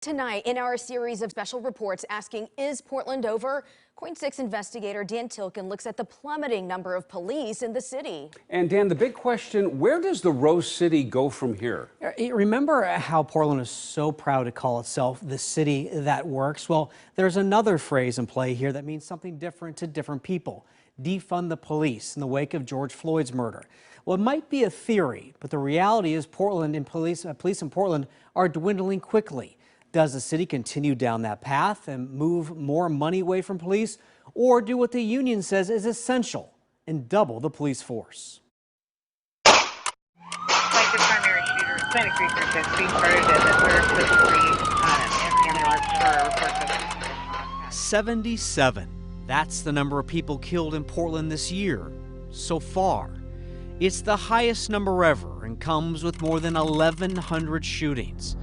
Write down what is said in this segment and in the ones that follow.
Tonight, in our series of special reports asking, is Portland over? KOIN 6 investigator Dan Tilkin looks at the plummeting number of police in the city. And Dan, the big question, where does the Rose City go from here? Remember how Portland is so proud to call itself the city that works? Well, there's another phrase in play here that means something different to different people. Defund the police in the wake of George Floyd's murder. Well, it might be a theory, but the reality is Portland and police in Portland are dwindling quickly. Does the city continue down that path and move more money away from police, or do what the union says is essential and double the police force? Like the primary shooter, 23% being started at the 3rd Street 77. That's the number of people killed in Portland this year so far. It's the highest number ever and comes with more than 1,100 shootings.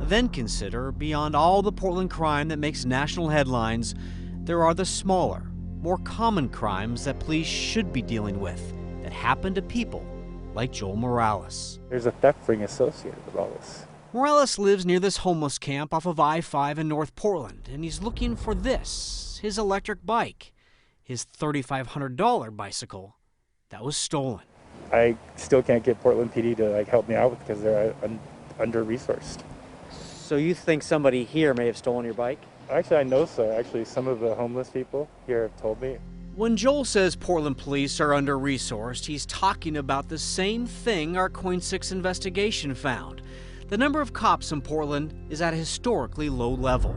Then consider, beyond all the Portland crime that makes national headlines, there are the smaller, more common crimes that police should be dealing with that happen to people like Joel Morales. There's a theft ring associated with all this. Morales lives near this homeless camp off of I-5 in North Portland, and he's looking for this, his electric bike, his $3,500 bicycle that was stolen. I still can't get Portland PD to help me out because they're under-resourced. So you think somebody here may have stolen your bike? Actually, I know so. Actually, some of the homeless people here have told me. When Joel says Portland police are under-resourced, he's talking about the same thing our KOIN 6 investigation found. The number of cops in Portland is at a historically low level.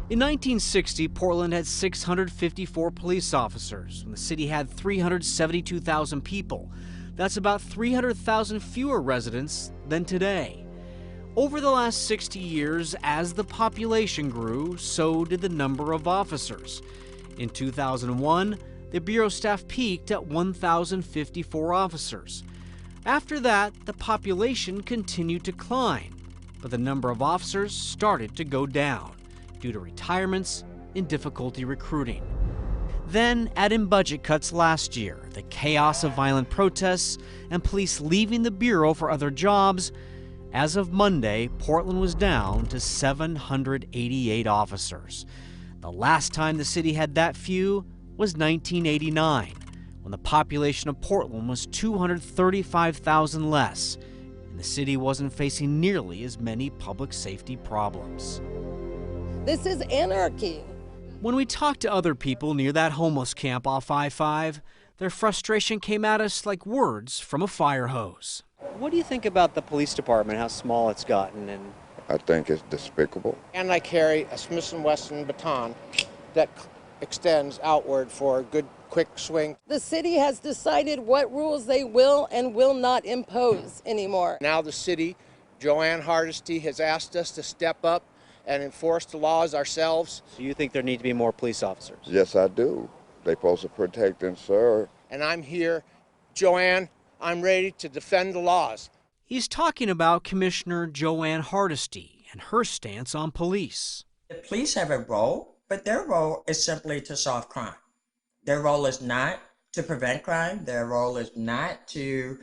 In 1960, Portland had 654 police officers, and the city had 372,000 people. That's about 300,000 fewer residents than today. Over the last 60 years, as the population grew, so did the number of officers. In 2001, the Bureau staff peaked at 1,054 officers. After that, the population continued to climb, but the number of officers started to go down due to retirements and difficulty recruiting. Then, add in budget cuts last year, the chaos of violent protests, and police leaving the Bureau for other jobs. As of Monday, Portland was down to 788 officers. The last time the city had that few was 1989, when the population of Portland was 235,000 less, and the city wasn't facing nearly as many public safety problems. This is anarchy. When we talked to other people near that homeless camp off I-5, their frustration came at us like words from a fire hose. What do you think about the police department, how small it's gotten? I think it's despicable. And I carry a Smith & Wesson baton that extends outward for a good quick swing. The city has decided what rules they will and will not impose anymore. Now the city, Joanne Hardesty, has asked us to step up and enforce the laws ourselves. Do you think there need to be more police officers? Yes, I do. They're supposed to protect and serve. And I'm here, Joanne, I'm ready to defend the laws. He's talking about Commissioner Joanne Hardesty and her stance on police. The police have a role, but their role is simply to solve crime. Their role is not to prevent crime. Their role is not to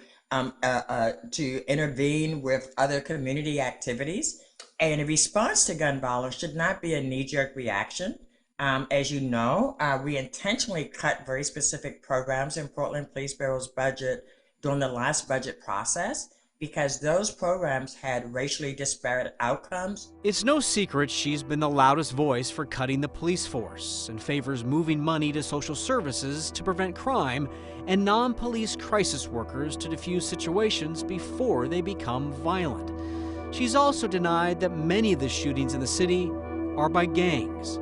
intervene with other community activities. And a response to gun violence should not be a knee-jerk reaction. As you know, we intentionally cut very specific programs in Portland Police Bureau's budget during the last budget process because those programs had racially disparate outcomes. It's no secret she's been the loudest voice for cutting the police force and favors moving money to social services to prevent crime and non-police crisis workers to defuse situations before they become violent. She's also denied that many of the shootings in the city are by gangs.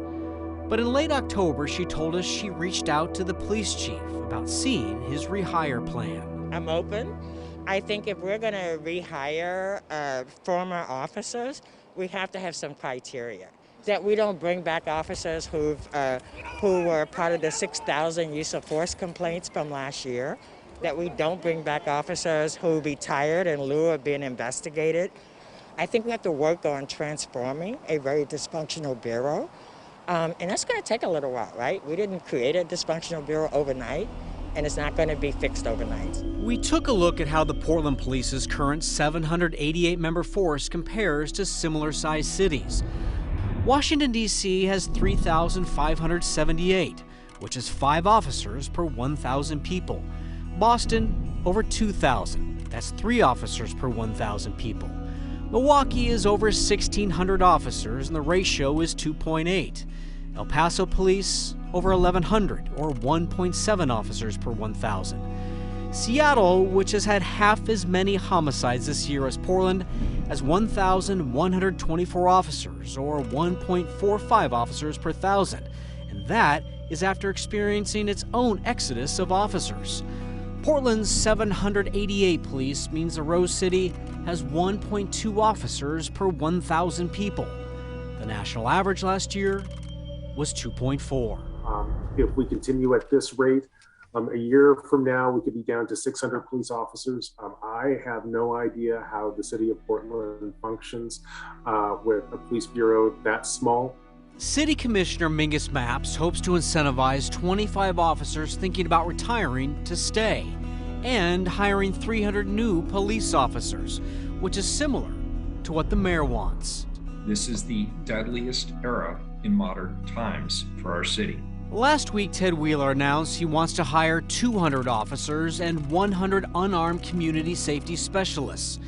But in late October, she told us she reached out to the police chief about seeing his rehire plan. I'm open. I think if we're going to rehire former officers, we have to have some criteria. That we don't bring back officers who were part of the 6,000 use of force complaints from last year. That we don't bring back officers who retired in lieu of being investigated. I think we have to work on transforming a very dysfunctional bureau. And that's going to take a little while, right? We didn't create a dysfunctional bureau overnight. and it's not going to be fixed overnight. We took a look at how the Portland Police's current 788-member force compares to similar-sized cities. Washington, D.C. has 3,578, which is 5 officers per 1,000 people. Boston, over 2,000. That's 3 officers per 1,000 people. Milwaukee is over 1,600 officers, and the ratio is 2.8. El Paso Police, over 1,100, or 1.7 officers per 1,000. Seattle, which has had half as many homicides this year as Portland, has 1,124 officers, or 1.45 officers per 1,000. And that is after experiencing its own exodus of officers. Portland's 788 police means the Rose City has 1.2 officers per 1,000 people. The national average last year was 2.4. If we continue at this rate, a year from now, we could be down to 600 police officers. I have no idea how the city of Portland functions with a police bureau that small. City Commissioner Mingus Mapps hopes to incentivize 25 officers thinking about retiring to stay and hiring 300 new police officers, which is similar to what the mayor wants. This is the deadliest era in modern times for our city. Last week, Ted Wheeler announced he wants to hire 200 officers and 100 unarmed community safety specialists.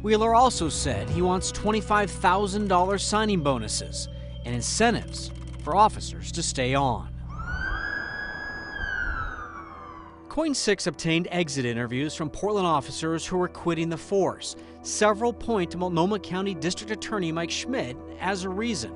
Wheeler also said he wants $25,000 signing bonuses and incentives for officers to stay on. KOIN 6 obtained exit interviews from Portland officers who were quitting the force. Several point to Multnomah County District Attorney Mike Schmidt as a reason.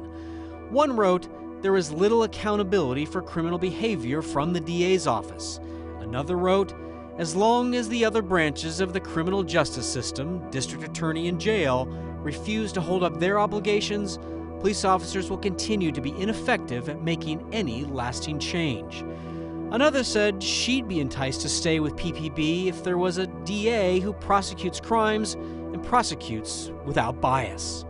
One wrote, "There is little accountability for criminal behavior from the DA's office." Another wrote, "As long as the other branches of the criminal justice system, district attorney and jail, refuse to hold up their obligations, police officers will continue to be ineffective at making any lasting change." Another said she'd be enticed to stay with PPB if there was a DA who prosecutes crimes and prosecutes without bias.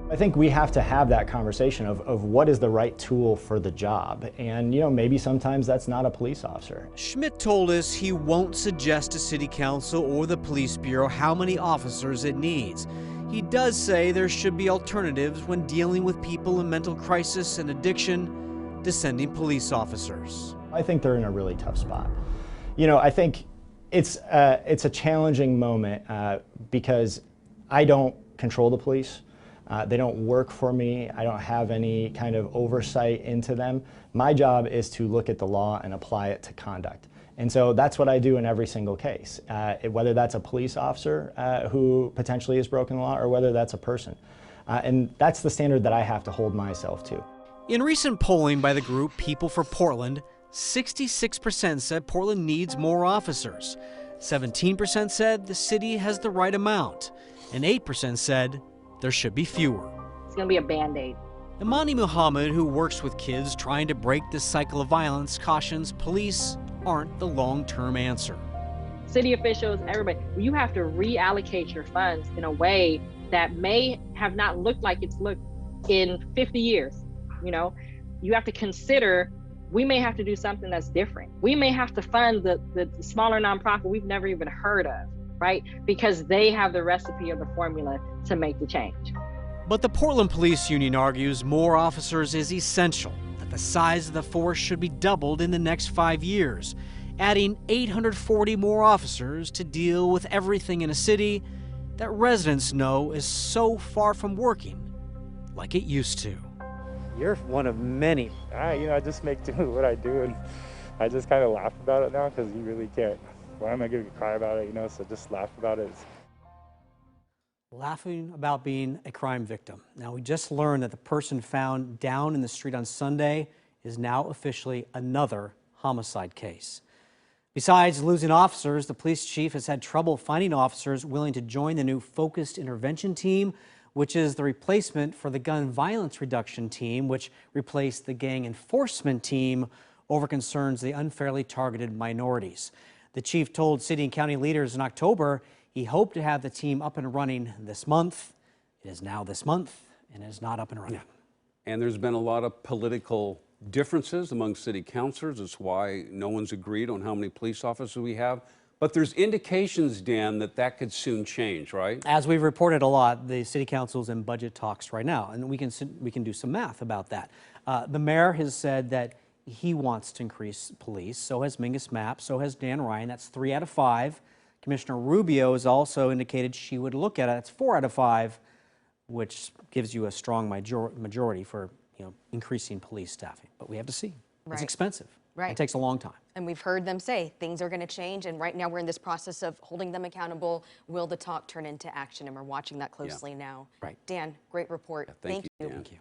I think we have to have that conversation of what is the right tool for the job. And, maybe sometimes that's not a police officer. Schmidt told us he won't suggest to City Council or the Police Bureau how many officers it needs. He does say there should be alternatives when dealing with people in mental crisis and addiction to sending police officers. I think they're in a really tough spot. I think it's a challenging moment because I don't control the police. They don't work for me. I don't have any kind of oversight into them. My job is to look at the law and apply it to conduct. And so that's what I do in every single case, whether that's a police officer who potentially has broken the law or whether that's a person. And that's the standard that I have to hold myself to. In recent polling by the group People for Portland, 66% said Portland needs more officers. 17% said the city has the right amount. And 8% said there should be fewer. It's going to be a Band-Aid. Imani Muhammad, who works with kids trying to break this cycle of violence, cautions police aren't the long-term answer. City officials, everybody, you have to reallocate your funds in a way that may have not looked like it's looked in 50 years. You have to consider we may have to do something that's different. We may have to fund the smaller nonprofit we've never even heard of, right? Because they have the recipe or the formula to make the change. But the Portland Police Union argues more officers is essential, that the size of the force should be doubled in the next 5 years, adding 840 more officers to deal with everything in a city that residents know is so far from working like it used to. You're one of many. I just make do with what I do, and I just kind of laugh about it now because you really can't. Why am I going to cry about it, so just laugh about it. Laughing about being a crime victim. Now, we just learned that the person found down in the street on Sunday is now officially another homicide case. Besides losing officers, the police chief has had trouble finding officers willing to join the new Focused Intervention Team, which is the replacement for the gun violence reduction team, which replaced the gang enforcement team over concerns of the unfairly targeted minorities. The chief told city and county leaders in October he hoped to have the team up and running this month. It is now this month, and it is not up and running. Yeah. And there's been a lot of political differences among city councilors. That's why no one's agreed on how many police officers we have. But there's indications, Dan, that that could soon change, right? As we've reported a lot, the city council's in budget talks right now, and we can do some math about that. The mayor has said that he wants to increase police. So has Mingus Mapp. So has Dan Ryan. That's 3 out of 5. Commissioner Rubio has also indicated she would look at it. That's 4 out of 5, which gives you a strong majority for increasing police staffing. But we have to see. It's expensive. Right. It takes a long time. And we've heard them say things are going to change, and right now we're in this process of holding them accountable. Will the talk turn into action? And we're watching that closely now. Right. Dan, great report. Thank you. Thank you.